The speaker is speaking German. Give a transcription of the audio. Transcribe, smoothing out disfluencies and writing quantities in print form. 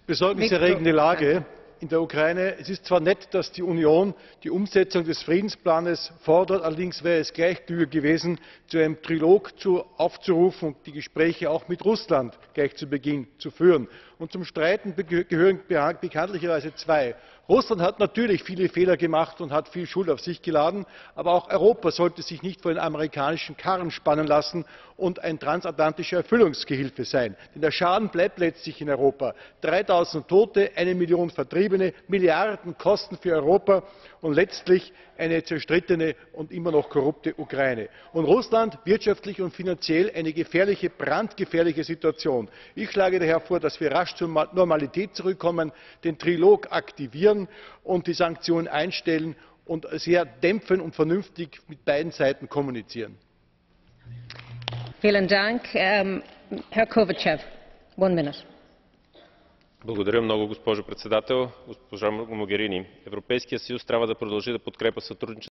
Besorgniserregende Lage in der Ukraine. Es ist zwar nett, dass die Union die Umsetzung des Friedensplans fordert, allerdings wäre es gleich klüger gewesen, zu einem Trilog aufzurufen und die Gespräche auch mit Russland gleich zu Beginn zu führen. Und zum Streiten gehören bekanntlicherweise zwei. Russland hat natürlich viele Fehler gemacht und hat viel Schuld auf sich geladen, aber auch Europa sollte sich nicht vor den amerikanischen Karren spannen lassen und ein transatlantischer Erfüllungsgehilfe sein. Denn der Schaden bleibt letztlich in Europa. 3000 Tote, 1 Million Vertriebene, Milliarden Kosten für Europa und letztlich eine zerstrittene und immer noch korrupte Ukraine. Und Russland wirtschaftlich und finanziell eine gefährliche, brandgefährliche Situation. Ich schlage daher vor, dass wir rasch zur Normalität zurückkommen, den Trilog aktivieren und die Sanktionen einstellen und sehr dämpfend und vernünftig mit beiden Seiten kommunizieren. Vielen Dank. Herr Kovachev, 1 minute. Благодаря много, госпожо председател. Госпожа Могерини, Европейският съюз трябва да продължи да подкрепя сътрудничеството